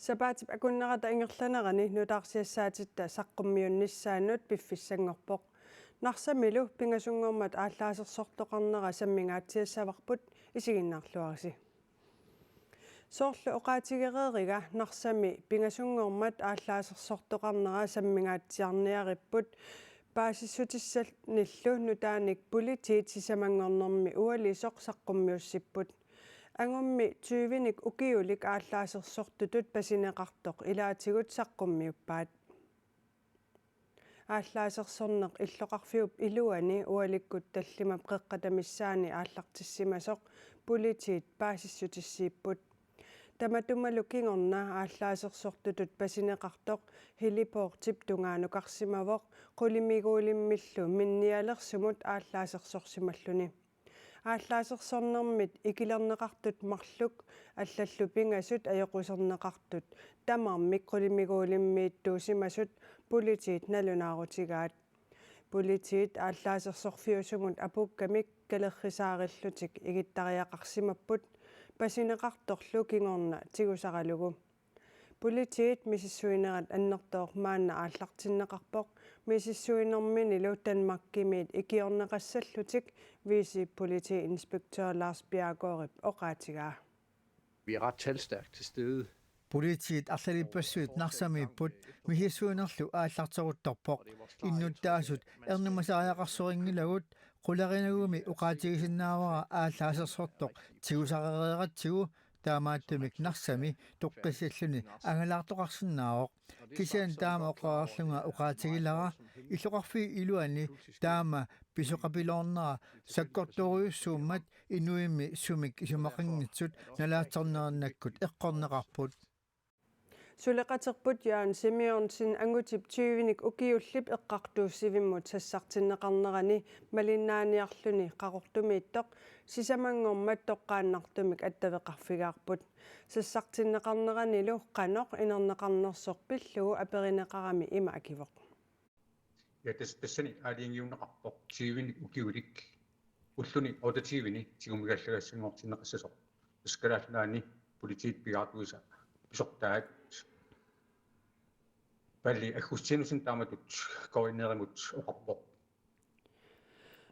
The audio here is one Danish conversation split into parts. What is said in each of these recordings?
Sapaatip akunnerata ingerlanerani nutaarsiassaatit saqqummiunnissaanut piffissangorpoq narsamilu pingasungormat ааllaasersortoqarnera sammingaatiassavarput isiginnaarluarisi soorlu oqaatigereeriga narsami pingasungormat ааllaasersortoqarnera sammingaatiarniaripput paasissutissal nillu nutaanik politiit sisamangornermi ualisoq saqqummiussipput angummi 20nik ukiulik ааllaasersortutut pasineqartoq ilaatigut saqqummiuppaat ааllaasersorneq иллоqarfiup iluani ualikkut tallima qeqqatamissaani aallartissimasoq politiit paasissutissiipput tamatumalu kingorna ааllaasersortutut pasineqartoq hilipoortip tungaanukarsimavoq qulimiguulimmillu minnialersumut ааllaasersorsimalluni ааllaasersornermit ikilerneqartut marluk аллаллу пингасут аёқусернеқартут тамармик қулимигуулиммииттуусимасут политиит налунаарутигаат политиит ааллаасерсорфиусумут апуккамик калеррисаариллутик игиттариақарсимаппут пасинеқарторлу кингорна тигусаралугу политиит мисиссуинерат аннертоор маанна ааллартиннеқарпоқ мисиссуинерминилу танмаккимиит икиорнеқассаллутик виси politiinspektør Lars Bjergård oqaatigaa Vi er ret talstærkt til stede. Politiet арлалиппассуит нарсамииппут мисиссуинерлу ааллартерутторпоқ иннуттаасут эрнумасариақарсорингилагут қуларинагуми уқаатигисиннаавара ааллаасерсортоқ тигусаререератсигу таамааттумик нарсами тоққиссаллуни ангалаартоқарсинаавоқ кисиан таама оқаарлунга уқаатигилара иллоқарфи илуани таама писоқапилоорнера саккорторуйуссууммат инуимми сумик исумақингитсут налаатсарнериннаккут эққорнеқарпут сулеқатерпут яан Simeonsin ангутип 20ник укиуллип эққартууссивиммут сассартиннеқарнерани малиннааниарлуни қақортумииттоқ сисамангормат тоққааннартумик аттавеқарфигаарпут сассартиннеқарнеранилу қаноқ инернеқарнерсоқ пиллугу аперинеқарами има акивоқ Ja, tässä aaliingiunneqarpoq 20nik ukiulik ulluni otativini tigumigalлагассангортиннеқассасоq таскалааллаани политиит пигаартуиса писортаат палли аггустинусин тааматут координеримут оқарпоq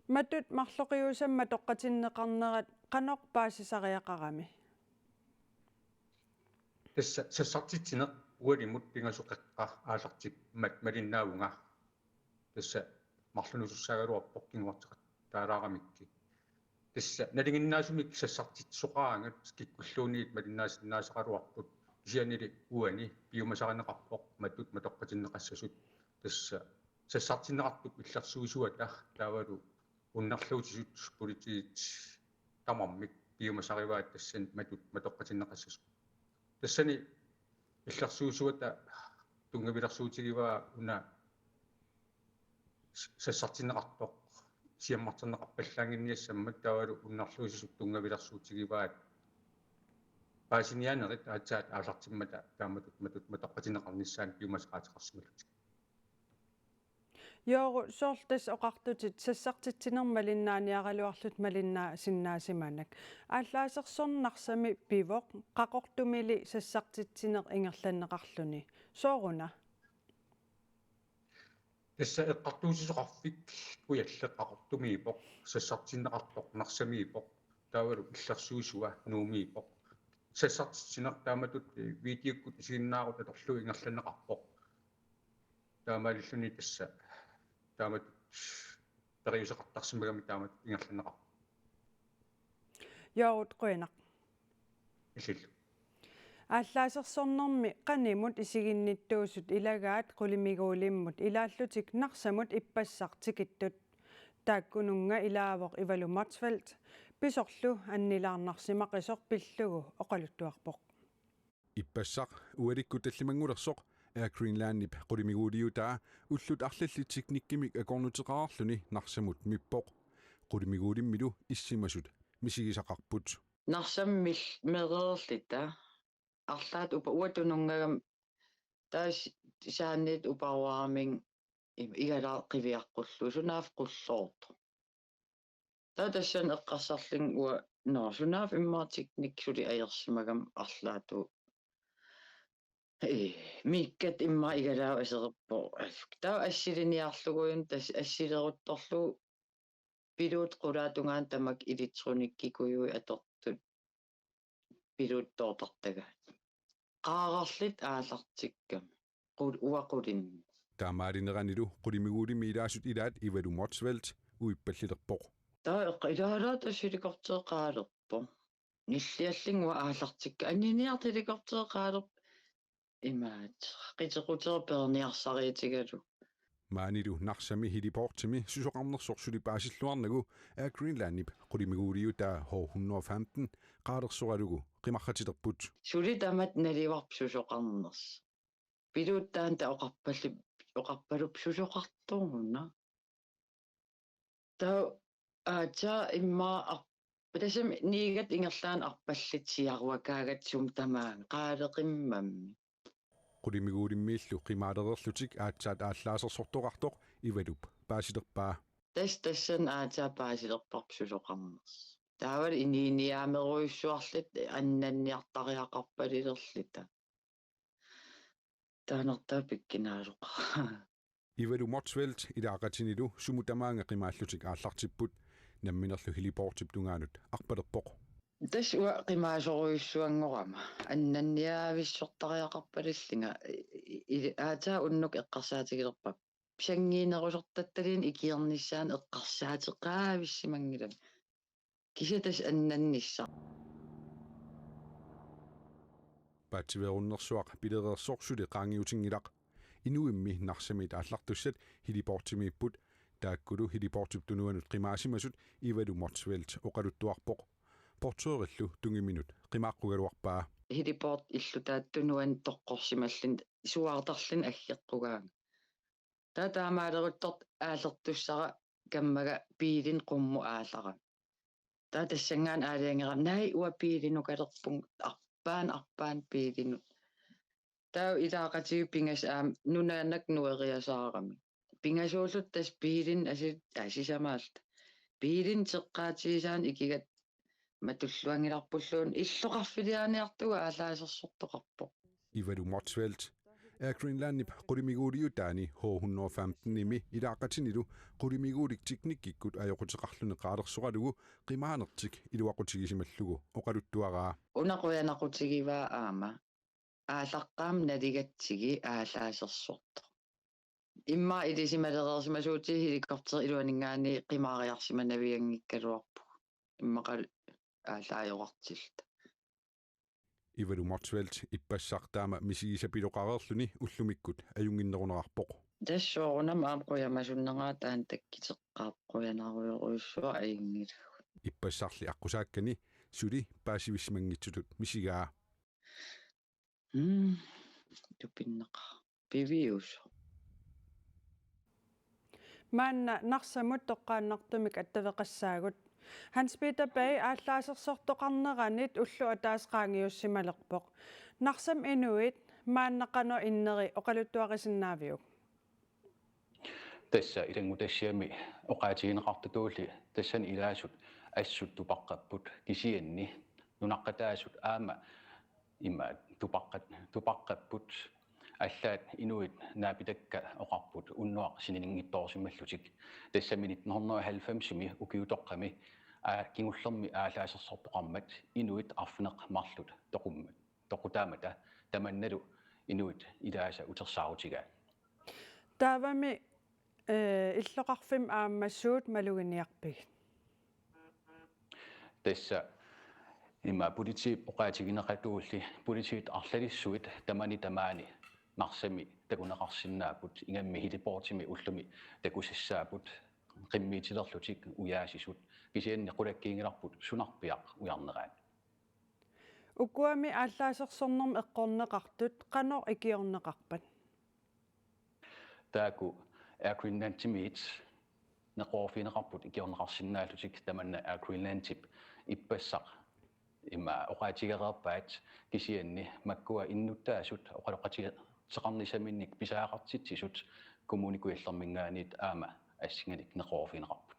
матут марлоқиусамма тоққатиннеқарнерат қаноқ паасисариақарами tässä sassartitsinеq ualimut pingasоқеққа аалартик малиннаавунга tässä марлунусуссаагалуарпоq кингуартеқат таалаарамикки tässä налингиннаасумик сассартитсоқаангат киккуллуунигит малиннаасиннаасақалуарпут сианили уани биумасаринеқарпоq матут матоққатиннеқассасут tässä сассартиннеқартук иллерсуусуата таавалу уннарлуутисут политиит тамармик биумасариваат тассан матут матоққатиннеқассасут тассани иллерсуусуата тунгавилерсуутигиваа уна сассартиннеқартоқ сиаммартернеқарпаллаангинниассаммат таавалу уннарлуусисут тунгавилерсуутигиваат паасинианерит аатсаат аалартиммата тааматут матут матоққатиннеқарниссаан биумасақаатеқарсималут Joo, soltas oqartutit sassartittinermalinnaaniaralluarlut malinnaa sinnaasimanak. Aalлаасерсорнарсами пивоq qaqortumili sassartittineq ingerlanneqarluni. Sooruna. tässä eqqartuusisuqarfik kujalleqqaqortumiipoq sassartinneqartoq narsamiipoq taavalu illersuusua nuumiipoq sassartittineq taamatut videokkut isiginnaarut atorlu ingerlanneqarpoq taamaalilluni tässä taamatut periuseqartarsimagami taamat ingerlanneqar Joo, qoinaq. illu Aalлаасерсорнэрми qanimut isiginnittuusut ilagaat qulimiguulimmut ilaallutik narsamut ippassartikittut taakkununga ilaavoq ivalu Marsfeld pisorlu annilaarnarsimaqisoq pillugu oqaluttuarpoq иппассақ уаликкуталлимангулерсоқ Greenlandip qudimiguuliutaa уллут арлаллитик никкимик акорнутеқарарлуни нарсамут миппоқ qudimiguulimmilu иссимасут мисигисақарпут нарсаммил мерерлита арлаат упа уатунунгагам таас сааннит упауарамин игалаа қивиаққуллу сунаав қуллоорто таатассан эққарсарлин уа ноо сунаав иммаатикник сули аерсимагам арлаату Miikkat imma igalau aserippo tau assiliniarluguun tas assileruttorlu piluut qulaatungaan tamak ilitrunikikuyui atortut piluuttoortartaga qaararlit aallartikkam uaqulin Taamaalinneranilu qulimiguulimi ilaasut ilaat ivalu Motsvelt uippallilerpoq. taa iqalaalaat assilikorteeqaalerpo nilliallingua aallartikka anniniartilikorteeqaalerp imaat qitequterperniarsariitigalu Maanilu narsami hiliportimi susoqarnersorsulipaasилluarnagu aa Greenlandip qulimiguuliutaa hår 115 qaalersoralugu qimarratilerput. suli tamat nalivarp susoqarners piluuttaanta oqarpalup susoqartuuruna taa aataa immaa tasam niigat ingerlaan arpallitiaruakaagat tamaan qaaleqimmammi Qulimiguulimmiillu qimaalererlutik aatsaat ааllаасерсортоqartoq ivalup paasilerpaa. tassan aataa paasilerparp susoqarners taaval iniiniaameruissuarlit annanniartariaqarpalilerlita taanertaa pikkinaaluqa Ivalu Motsvelt ilaaqatinilu sumutamaanga qimaallutik aallartipput namminerlu hiliportip tungaanut arpalerpoq. tas ua qimaasoruissuangorama annanniaavissortariaqarpalillinga aataa unnuk eqqarsaatigilerpap sangiinerusortattalin ikiernissaan eqqarsaateqaavissimangilami kisitas annannissa Paativerunnersuaq pilereersorsuli qaangiutingilaq inuimmi narsamit aallartussat hiliportimiipput taakkulu hiliportip tunuanut qimaasimasut ivalu Motsvelt oqaluttuarpoq portoerillu tungiminut qimaaqqugaluarpaa. hiliport illutaattunuan toqqorsimallin suartarlin aggeqqugaanga taamaaleruttort aallertussara kammaga piilin qummu aallara tassangaan aaliangera nai ua piilinukalerpung arpaan piilinut tau ilaaqatiu pingas nunaanak nueriasaarami pingasuullut tas piilin asisamaalt piilin teqqaatiisaan ikigat matulluangilarpulluun illoqarfiliaaniartuga aallaasersortoqarpoq Ivalu Motsvelt aa Greenlandip qulimiguuliutaani hår 115 nimi ilaaqatinilu qulimiguulik tiknikkikkut ajoquteqarlune qaalersoralugu qimaanertik iluaqutigisimаллугу oqaluttuaraa. unaquyanaqutigiva aama aallaqqaam naligatsigi aallaasersorto imma ilisimaleriarsimasuuti helikopter iluaningaani qimaariarsimanaviangikkaluarpu immaqal аалаajorartilta Ivalu Motsvelt ippassartaama misigisapiloqarerluni ullumikkut ajunginnerunararpoq. тассуорунам аам қуямасуннегаа таан таккитеққаап қуянаруйоруйссуа аингила Ippassarli aqqusaakkani suli paasivissimangitsutut misigaa. тупиннеқа пивиус Maanna narsamut toqqaannartumik attavеқассаагут Hans Peter Bay ааллаасерсортоқарнеранит уллу атаасqaangiussimalerpoq narsam inuit maannaqano inneri oqaluttuaqisinnaaviuk Tässä ilangutassiami oqaatigineqartutuulli tassan ilaasut assut tupaqqapput kisianni nunaqqataasut aama imma tupaqqapput аллаат инуит нааpitakka оqarput уннуақ сининingittoorsimmallutik тассаминит 1990-ми укиутоққами кингуллерми аалаасерсорпоқармат инуит арфнеқ марлут тоқуммат тоқутаамата таманналу инуит илааса утерсаарутигаа taavami illoqarfim aammassuut maluginiarpig tässä имма политип оqaatigineqatuulli политиит арлалиссуит тамани тамаани нарсами такунеқарсинаапут ингамми хилипортими уллуми такусиссаапут qimmiitilерlутик уяасисут кисианни qulakkiingilарпут сунарпиақ уярнераат ukuami ааллаасерсорнэрм эққорнеқартут qanor ikiorneqarpat тааку Air Greenland-timit неқорфинеқарпут икиорнеқарсинаалутик таманна Air Greenland-тип иппассақ имма оqaatigereerpaat кисианни маккуа иннуттаасут оқалоқатиге теқарнисаминник писаақартитсисут коммуникуиллермингаанит аама ассинганик неқорфинеқарпут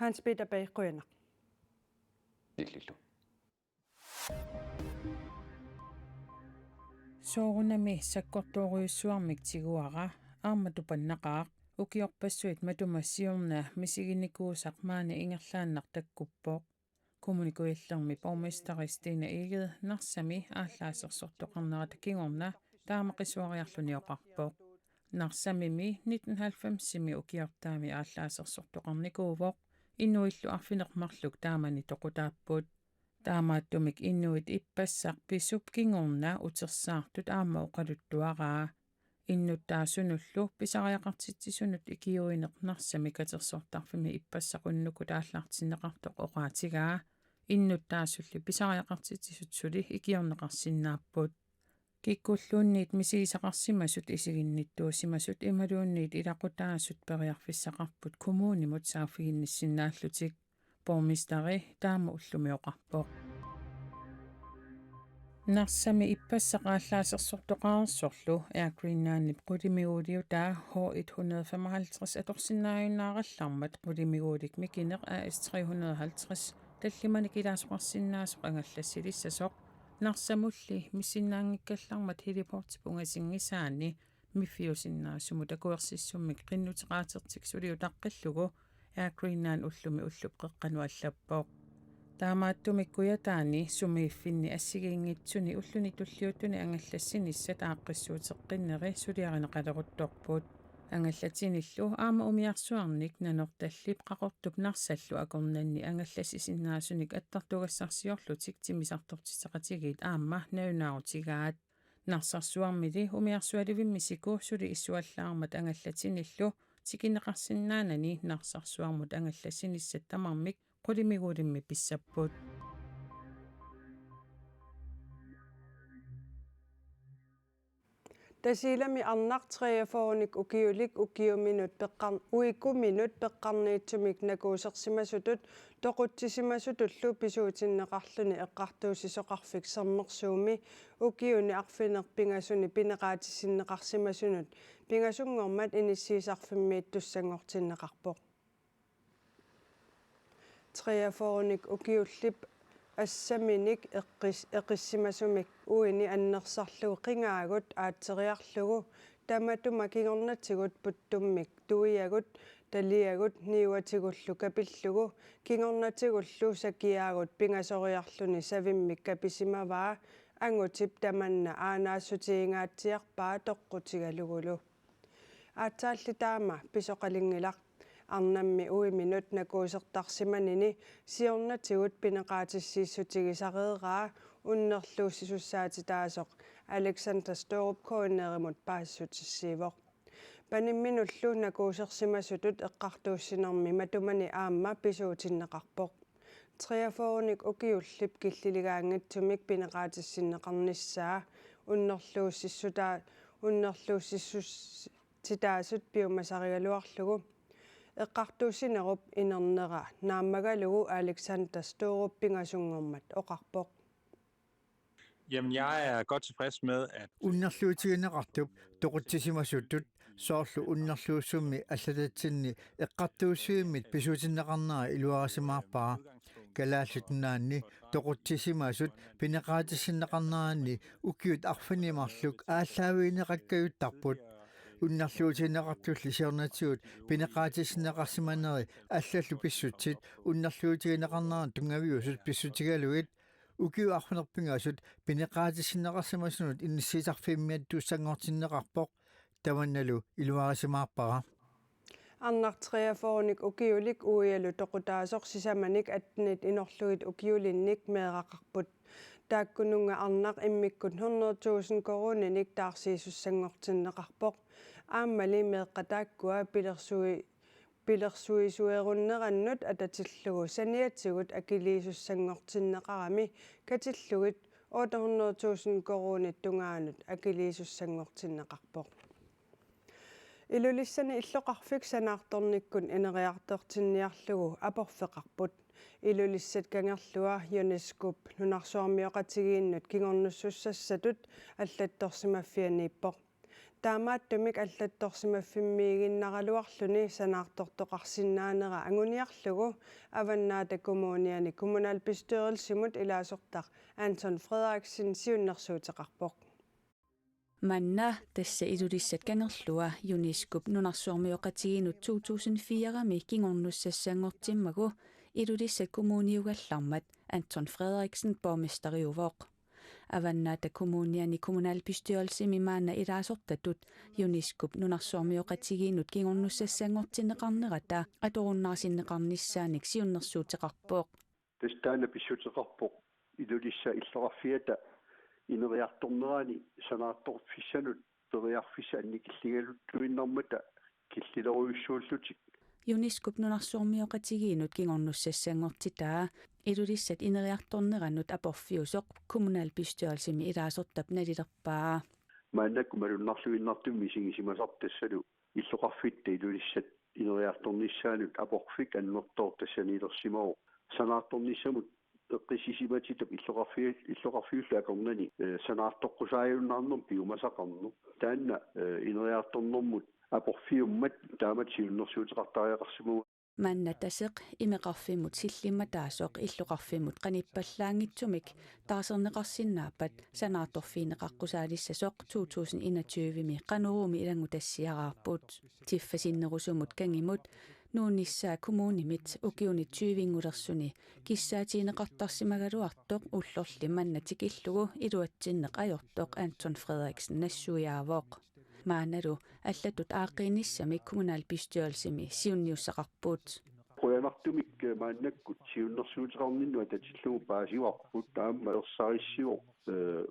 Hans Peter Bay quyanaq иллиллу soorunami sakkortuoriussuarmik tiguara aarmatupannaqaaq ukiorpassuit matumassiorna misiginikuusaq maani ingerlaannaq takkuppoq kommunikuillermi pormestaristina iged narsami ааllaasersortoqarnerata kingorna taamaqisuariarluni oqarpoq narsamimi 1990-simi ukiortaami ааllaasersortoqarnikuuvoq innuillu arfinermarluk taamani toqutaapput taamaattumik innuit ippassaq pisup kingorna utersaartut aamma oqaluttuaraa innuttaasunullu pisariaqartitsisunut ikiuineq narsami katersortarfimi ippassaqunnuku taallartinneqartoq oqaatigaa innuttaasulli pisariaqartitsisut suli ikiorneqarsinnaapput kikkulluunniit misigisaqarsimasut isiginnittuusimasut imaluunniit ilaqutaasut periarfissaqarput kumuunimut saaffiginnissinaallutik pormistari taama ullumi oqarpoq narsami ippassaqaallaasерsortoqaarsorlu airgreennaannip qulimiguuliutaa H155 atorsinnaajunnaarallarmat qulimiguulik mikineq AS350 tallimani kilaasoqarsinnaasoq angallassilissasoq narsamulli missinnaanngikkallarmat hiliportipungasingisaani miffiusinnaasumut akuersissummik qinnuteqaatertik suliu taqqillugu airgreennan ullumi ullup qeqqanu allappoq taamaattumik kuyataani sumiiffinni assigiingitsuni ulluni tulliuttuni angallassinissat aaqqissuuteqqineri suliarineqaleruttorput angallatinillu aama umiarsuarnik nanortallip qaqortup narsallu akornanni angallassisinnaasunik attartugassarsiorlutik timisartortitaqatigit aamma naunаарutigaat narsarsuarmili umiarsualivimisiku suli issuallaarmat angallatinillu tikineqarsinnaanani narsarsuarmut angallasinissat tamarmik qulimiguulimmi pissapput Tasilami arnaq 43 ukiulik ukiuminut peqqar uikuminut peqqarniitsumik nakuusersimasutut toqutsissimasutullu pisuutinneqarluni eqqartuusisoqarfik sermersuumi ukiuni arfinerpingasuni pineqaatissinneqarsimasunut pingasungormat inissiisarfimmiit tussangortinneqarpoq 43 ukiullip assaminik eqissimasumik uini annersarlugu qingaagut aateriarlugu tamatuma kingornatigut puttummik tuiagut taliagut niuatigullu kapillugu kingornatigullu sakiaagut pingasoriarluni savimmik kapisimavaa angutip tamanna aanaassutiingaatiarpaa toqqutigalugulu aataalli taama pisoqalingilaq arnammi uiminut nakuusertarsimanini siornatigut pineqaatissiissutigisareeraa unnerluussisussaatitaasoq Alexander Storup koinnerimut paassutissiivoq panimminullu nakuusersimasutut eqqartuussinermi matumani aamma pisuutinneqarpoq 43 ukiullip killiligaangitsumik pineqaatissinneqarnissaa unnerluussissutaasut piumasarigaluarlugu eqqartuussinerup inernera naammagalugu Alexander Storup pingasungormat oqarpoq. Jamen, jeg er godt tilfreds med, at unnerluutigineqartup toqutsissimasutut soorlu unnerluussummi allatatsinni eqqartuussiimmit pisuutinneqarnera iluarasimaarpara kalaallutinnaanni toqutsissimasut pineqaatissinneqarnerani ukiut arfinimarluk ааllааviineqakkayuttarput unnerluutigineqartulli siornatigut pineqaatissinneqarsimaneri аллаллу писсутсит уннерлуутигинеқарнера тунгаviusут писсутигалугит укиу арфинерпингаасут пинеқаатиссиннеқарсимасунут инниссисарфиммиат туссангортиннеқарпоқ таванналу илуарисимаарпара Arnaq 43 ukiulik uialu toqutaasoq sisamanik atnit inorlugit ukiulinnik meeqaqarput taakkununga arnaq immikkut 100,000 koruninik taarsiisussangortinneqarpoq aammali meeqqataakkua pilersuisuerunnerannut atatillugu saniatsigut akiliisussangortinneqarami katillugit 800,000 korunit tungaanut akiliisussangortinneqarpoq ilulissani illoqarfik sanaartornikkun ineriartortinniarlugu aporfeqarput ilulissat kangerlua UNESCO nunarsuarmioqatigiinnut kingornussussassatut allattorsimaffianiippoq taamaattumik allattorsimaffimmиигиннаралуарлүни санаартортоқарсинаанера агуниарлугу аваннаата коммуниани kommunalbestyrelsimut илаасортақ Anton Frederiksen сиуннэрсуутеқарпоқ Manna tässä idudissat kangerlua Uniscoop nunarsuarmioqatiginut 2004 kingornussassaangortimmagu idudissat kommuniugallarmat Anton Frederiksen borgmesteriuvoq avannaata kommuniani kommunalbestyrelsemi maana ilaasortatut Uniscoop nunarsuarmioqatiginut kingornussassaangortinneqarnerata atorunnaarsinneqarnissaanik siunnersuuteqarpooq Testaana pissuteqarpoq idulissa illoraffiata ineriartornerani sanaattorfissanut periarfissa annikilligaluttuinnarmata killiloruyussuullutik Uniscoop nunarsuarmioqatiginut kingornussassaangortitaa idulissat ineriartorneranut aporfiusoq kommunalbestyrelsemi ilaasortap nalilerpaa maannakkumalunnarluinnartummi sigisimasartassalu illoqarfitta idulissat ineriartornissaanut aporfik annertoortassaniilersimao sanaattornissamut eqqisissimatitap illoqarfiullaakornani sanaartoqqusaajunnarnerm piumasaqarnu taanna ineriartornermut aporfiummat taamat siunnersuuteqartariaqarsimu manna taseq imeqarfimut sillimmataasoq illoqarfimut qanippallaangitsumik taaserneqarsinnaapat sanaattorfiineqaqqusaalissaasoq 2021 qanuruumi ilangutassiaraarput tiffasinnerusumut kangimut nuunnissaa kommunimit ukiunit syyvingulersuni kissaatiineqartarsimagaluartoq ullorli mannatikillugu iluatsinneq ajortoq Anton Frederiksen nassuiaavoq maanalu allatut aaqqiinissamik kommunalbestyrelsemi siunniussaqarput qoyanartumik maannakkut siunnersuuteqarninnu tatillugu paasiuarput taamma ersaarissiuq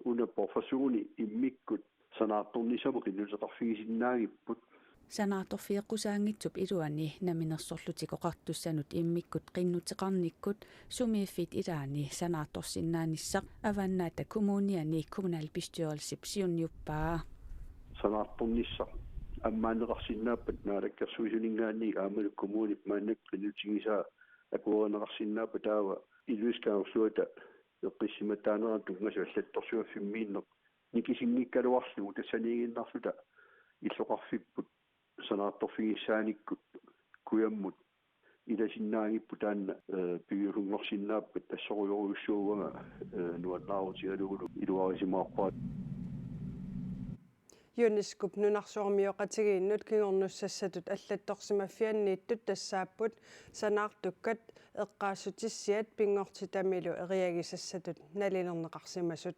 una professuuni immikkut sanaattornisamu qinnuteqarfigisinnaagiput sanaatorfiiqqusaangitsup iluani naminersorlutikoqartussanut immikkut qinnuteqarnikkut sumiiffit ilaani sanaatorsinnaanissaq avannaata kommuniani kommunalbestyrelsip siunniuppaa sanaattornissaq аммаанеқарсиннааппат наалаккерсуисунингаанни аамалу коммунит мааннак qinutigisaa акуорнеқарсиннааппа таава илуискаарлуата эққиссиматаанеран тунгаsu аллатторсуаффиммииннеқ никисингиккалуарлугу тассаниигиннарлута иллоқарфиппут санаатторфигиссааниккут куяммут иласиннаангиппу таанна пигиулунгорсиннааппат тассоруйоруйуссуугага нуаннаарутигалугулу илуарисимаарпаат Uniscoop nunarsuarmioqatigiinnut kingornussassatut аллатторсимаффианнииттут тассааппут санаартуккат эққаассутиссиат пингортитамилу эриагисассатут налилернеқарсимасут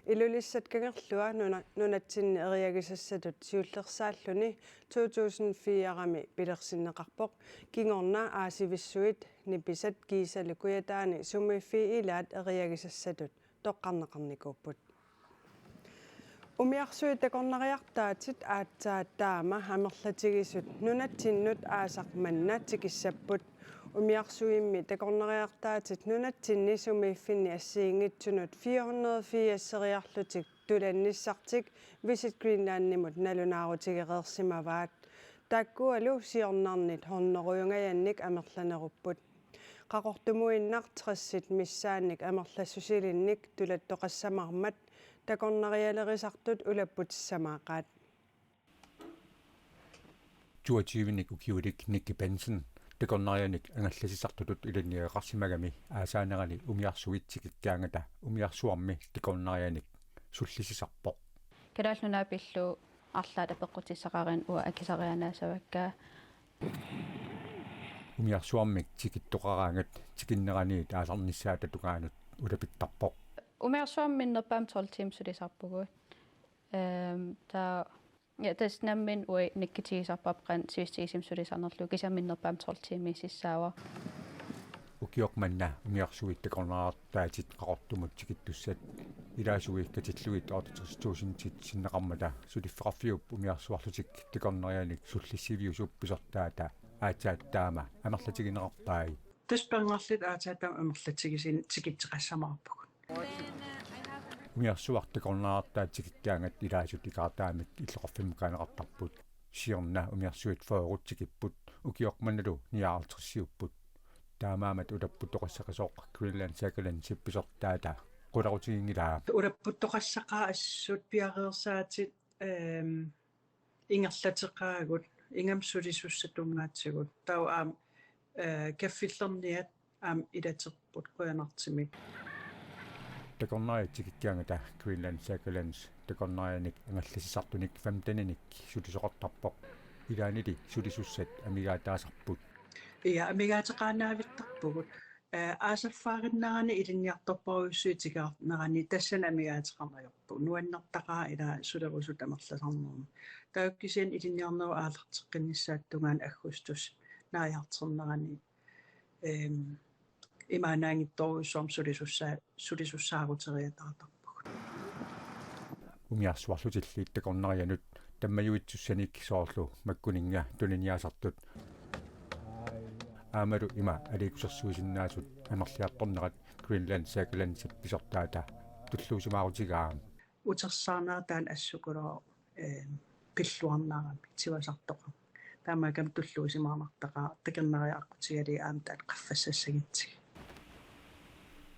илулиссат кангерлуа нунатсинни эриагисассатут сиуллерсааллуни 2004-ами пилерсиннеқарпоқ кингорна аасивиссуит ниписат киисалукуятаани сумиффи илаат эриагисассатут тоққарнеқарникууппут Umiarsuit takornariartaatit aatsaataama amerlatигисут nunattinnut aasaqmanna tikissapput umiarsuimmi takornariartaatit nunattinni sumiiffinni assiingitsunut 484 tulannissartik Visit Greenlandnimut nalunaarutigereersimavaat taakkualu siornarnit horneruyungayannik amerlanerupput qaqortumuinnar 30 missaannik amerlassusilinnik tulattoqassamarmat takornarialerisartut ulapputissamaaqaat 22-ник укиулик Никки Бенсен takornarianik ангалласисартутут иланниақарсимагами аасаанерани умиарсуитсикиккаангата умиарсуарми takornarianik суллисисарпоқ калаалнунаа арлаата пеққутиссақарин уа акисарианаасаваккаа умиарсуармик тикиттоқараангат тикиннераниит ааларниссаата тугаанут улапиттарпоқ умиарсуарминнерпаам 12 times сулисарпугут таа таснаммин уи никкитигисарпапқан сивистигисим сулисарнерлу кисамминнерпаам 12 times сиссаава укиоқманна умиарсуит takornaraartaатит қақортумут тикиттуссат илаасуиккатиллуит аутотрстуусинтит синнеқармата сулиффеқарфиуп умиарсуарлутик takornarianik суллиссивиусупписортаата аатааттаама амерлатигинеқартаи таспангарлит аатааттаама амерлатигисин тикитсеқассамаарпуг умиарсуартакорнааартаатикиккаангат илаасут икаартаамик иллоқарфиммукаанеқартарпут сиорна умиарсуит фоорутсикиппут укиоқманалу ниаартэрсиуппут таамаамат улаппутоқассақисооқ Greenland Sagalan сипписортаата qularutigingilaa улаппуттоқассақаа ассуут пиареерсаатит ингерлатеқаагут ингамсулисуссатунгаатсигут тау аам каффиллерниат аам илатерпут қуянартимик такорнариатикиккиангата Greenland Sagalands такорнарианик ангалласисартуник 15-ник сулисоқартарпоқ илаанили сулисуссат амигаатаасарпут Ia амигаатеқаанаавиттарпугут аасаффаагиннарани илинниарторпоруйуссуитикаарнарани тассана амигаатеқарнажорпу нуаннертақаа ила сулерусут амерласарнерма тауккисиан илинниарнеру аалертеққиннссааттунгаан аггустус нааяртернерани имаанаангитторуссуарм сулисуссаагутериатаартарпугут умиарсуарлутиллиит такорнарианут таммаюитсуссаник соорлу маккунинга туниниаасартут аамалу има аликусерсуисиннаасут амерлиарторнерат Greenland Sagalands писортаата туллуусимаарутигаам утерсаарнаатаан ассукулоо пиллуарнаарами тивасартоqa таамаакам туллуусимаарнартaqaa такернариааққутигали аамтаат qaffassassagitsi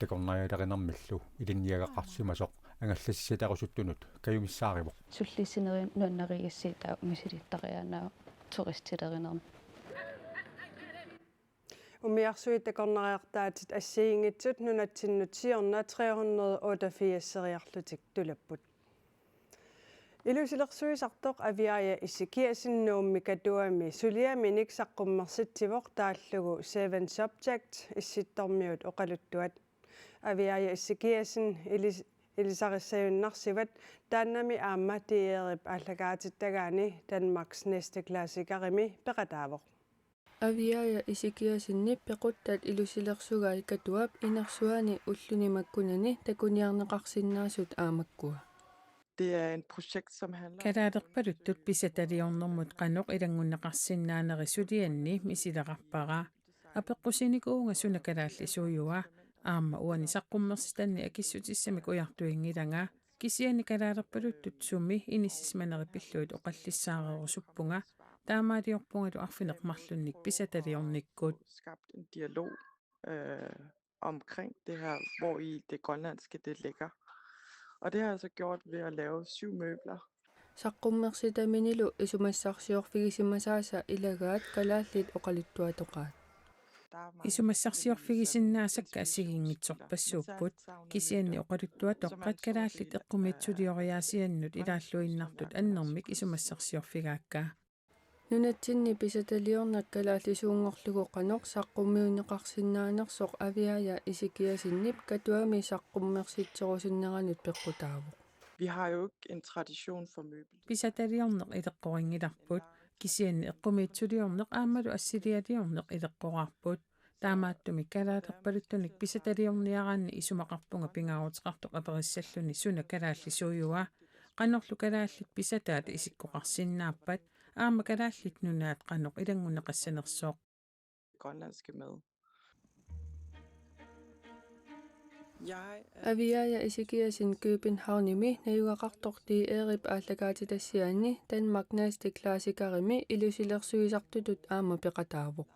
такорнариалеринэрмиллу илинниагақарсимасоқ ангаллассисатарусуттунут каюмиссааривоқ суллиссинери нуаннеригассиитаа умисилиттарианаа туристилеринерм Umiarsui takornariartaatит ассиингитсут нунатсиннут сиорна 388 тулаппут. Илусилерсуисартоқ авиая иссикиасиннуумми катуами сулиаминик саққуммерситсивоқ тааллугу 7 subject исситтормиут оқалуттуат авиая иссикиасин илисариссаюннарсиват тааннами аама тиерип аллагаатиттагаани Danmarks næste klassikерими пеқатаавоқ Авиая исикиасинни пеқуттаат илусилерсугаа икатуап инерсуани уллунимаккунани такуниарнеқарсиннаасут аамаккуа. Det er et projekt, som handler Калаадерпалуттут писаталиорнэрмут каноқ илангуннеқарсиннаанери мисилеқарпара апеққусиникуунга суна калаалли суйуа аама уани саққуммерситанни акиссутиссамик уяртуингиланга кисиани калаалерпалуттут суми иниссисманери пиллуит оқаллиссаарерусуппунга таамаалиорпунгалу арфинеқмарлунник писаталиорниккут skabt en dialog omkring det her, hvor i det grønlandske det ligger. Og det har jeg så gjort ved at lave 7 møbler. Саққуммерситаминилу исумассарсиорфигисимасааса илагаат калааллит оқалуттуатоқаат. исумассарсиорфигисиннаасакка ассигингитсорпассууппут кисианни оқалуттуатоққат калааллит эққумитсулиориаасианнут илааллуиннартут аннермик исумассарсиорфигаакка нунатсинни писаталиорнак калааллисуунгорлугу қаноқ саққуммиунеқарсиннаанерсоқ авиая исикиасиннип катуами саққуммерситсерусиннеранут пеққутааву. Vi har jo ikke en tradition for møbel. писаталиорнеқ илеққорингиларпут кисианни эққумитсулиорнеқ аамалу ассилиалиорнеқ илеққораарпут таамааттуми калаалерпалуттуник писаталиорниараанни исумақарпунга пингаарутеқартоқ апериссаллуни суна калаалли суйуа qanorlu kalaallit pisataat isikkoqarsinnaappat aama kalaallit nunaat qanoq ilangунеқассанерсооq grønlandske med. Авиая исикиасин Københavnimi наюгақарторти eerip ааллагаатитассиани Danmark næste klassikерими илусилерсуисартутут аама пеқатаавоқ.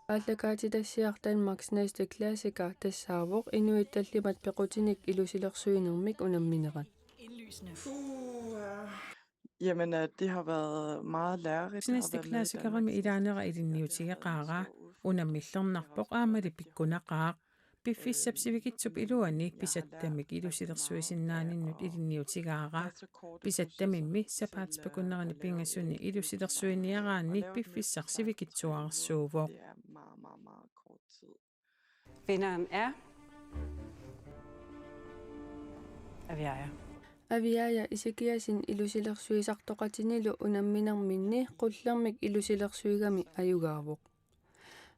Ааллагаатитассиар Danmarks næste klassiker тассаавоқ инуитталлимат пеқутиник илусилерсуинермик унамминерат. Jamen, det har været meget lærerigt. Næste klassikerimi ilaanera ilinniutigeqaaraa unammillernerpoq aamali pikkunaqaaq piffissapsivikitsup iluani pisattamik ilusilersuisinnaaninnut ilinniutigaaraa pisattamimmi sapaatspakunnerani pingassuni ilusilersuiniaraanni piffissarsivikitsuarsuuvoq. Vinderen er Aviaja. Aviaja isikiasin ilusilersuisartoqatinilu unamminerminni qullermik ilusilersuigami ayugaarvoq.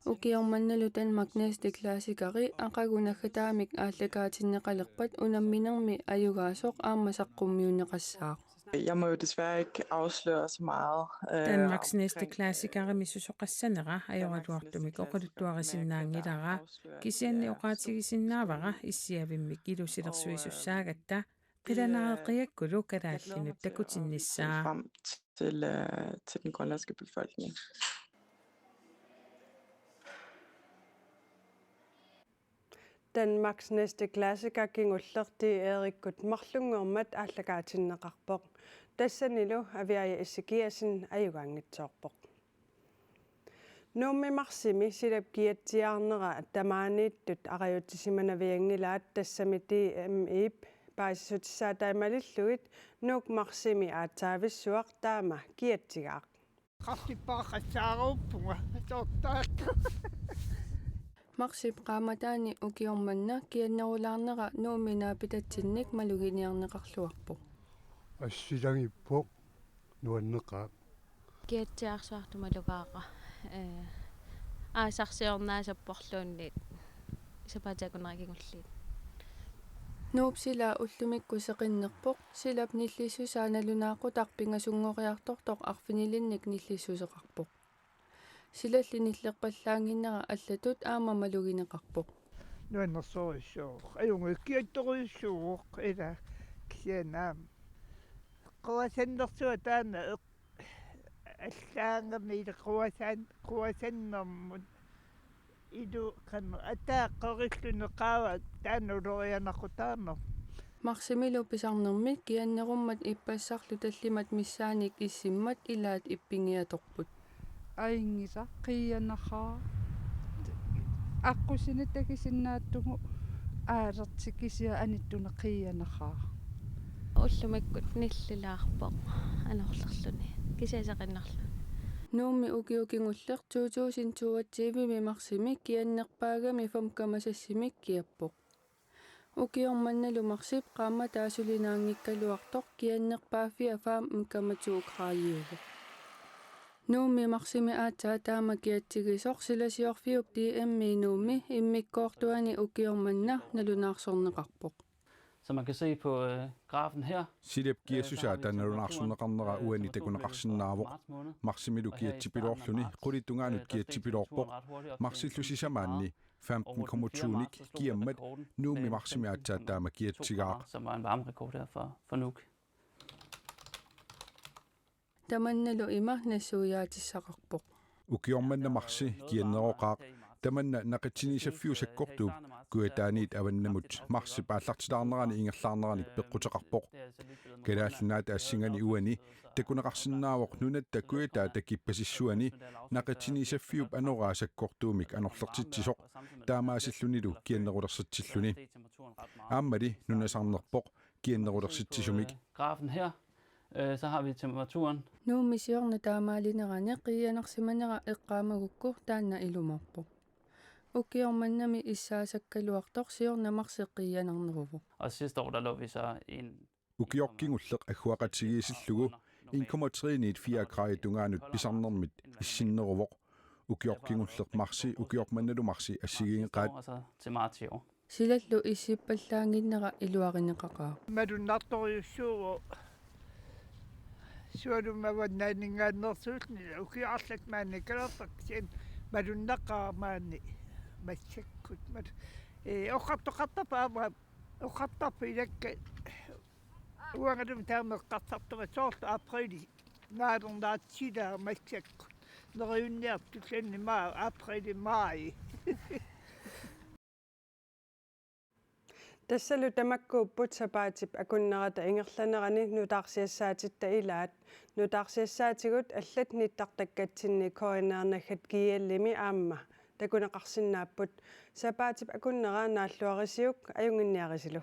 Ukiormannalu Danmark næste klassikeri aqagunagataamik aallakaatinneqalerpat unamminermi ayugaasoq aammasaqqumiuneqassaaq. Jeg må jo desværre ikke afsløre så meget. Danmarks næste klassikeri susoqassanera ajoraluartumik oqaluttuarisinnaangilera kisianni oqaatigisinnaavara issiavimmik ilusilersuisussaagatta qilanaaqiakkulu kalaallinut takutinnissaa til den grønlandske befolkning. Danmarks næste klassiker kingullerti eerikkut marlungeormat aallakaatinneqarpoq tassanilu aviaja issikiasin ayugaangitsoorpoq. Nummi marsimi silap kiatsiarnera tamaaniittut ariutsisimanaviangilaat tassamiti iip paisisutissaa taimalilluit nuuk marsimi aataavissuaq taama kiatsigaaq. Qassippaaqassaaruuppunga sortaakka. Marsip qaamataani ukiormanna kiannerulaarnera nuuminaa pitatsinnik maluginiarneqarluarpu. Assilangippoq nuanneqaaq. Kiatsiarsuartumalugaaqa аасарсиорнаасаппорлуунниит сапаатакунеракигуллиит нуупсила уллумикку сеқиннерпоқ силап ниллиссусааналунааққутар пингасунгориартортоқ арфинилинник ниллиссусеқарпоқ силалли ниллерпаллаангиннера аллатут аама малугинеқарпоқ нуаннерсориссууқ аюнгуккиатториуссууқ ила кисианаам қуасаннерсуа таана аллаангами қуасаннэрмут иду кан атааққориллунеқаава таанулорианақутаарнер марсимилу писарнерми кианнеруммат иппассарлу таллимат миссааник иссиммат илаат иппингиаторпут аингиса қиянахаа аққусини такисиннааттугу аалертикисиа аниттуне қиянахаа уллумаккут ниллилаарпоқ анерлерлүни кисасақиннарлу нууми укиукингуллер 2022 марсими кианнерпаагами фомкамасассимик киаппоқ укиорманналу марсип qaama таасулинаангиккалуартоқ кианнерпааффиа фаам мкаматуукраайиугу нууми марсими аатаа таама киатсигисоқ силасиорфиуп DMI нууми иммиккоортуани укиорманна налунаарсорнеқарпоқ. Så man kan se på grafen her. Silep kiasusaatanarunarsunneqarnera uani takunaqarsinnaavoq marsimilu kiatsipilorluni qulittungaanut kiatsipilorpoq marsillusisamaanni 15,2nik kiammat nuumi marsimi aatsaataama kiatsigaaq. Som var en varmerekord her for Nuuk. Tamannalu ima nassuuyaatissaqarpoq. Ukiormanna marsi kianneroqaaq tamanna naqitsinissaffiusakkortuup kuataaniit avannamut marsi paallartilaarnerani ingerlaarnerani peqqutеқарpoq kalaallunaata assingani uani takunaqarsinnaavoq nunatta kuataa takippasissuani naqitsinissaffiup anoraasakkortuumik anorlertitsisoq taamaasillunilu kiannerulersitsilluni aammali nunasarnerpoq kiannerulersitsisumik Grafen her så har vi temperaturen. Nuumisiorna taamaalinерани qiyanersimanera eqqaamagukku taanna ilumorpoq. Ukiormannami issaasakkaluartoq siorna marseqqiyanerneruvu. Og sidste år der lå vi så en ukiorkingulleq agguaqatigiisillugu 1,34 grader tungaanut pisarnermit issinneruvoq ukiorkingulleq marsi ukiormannalu marsi assigiingeqaat til marts i år. Silallu issippallaanginnera iluarineqaqaa. Madunartoriussuugu sualumavannaaningaannersuutni ukiarlak maannikalертак син madunnaqqaamaanni matsakkut mat oqartoqartapaama oqartarpu ilakka uangalum taameqqartartuma soorlu aprili naalernaatsila matsakkut neriunniartu tullanni maa aprili mai Tassalu tamakkuupput sapaatip akunnerata ingerlanerani nutaarsiassaatitta ilaat nutaarsiassaatigut allat nittartakkatinni koinaarnaggat kiallimi aamma takunaqarsinnaapput sapaatip akunnera naalluarisiuk ajunginniarisilu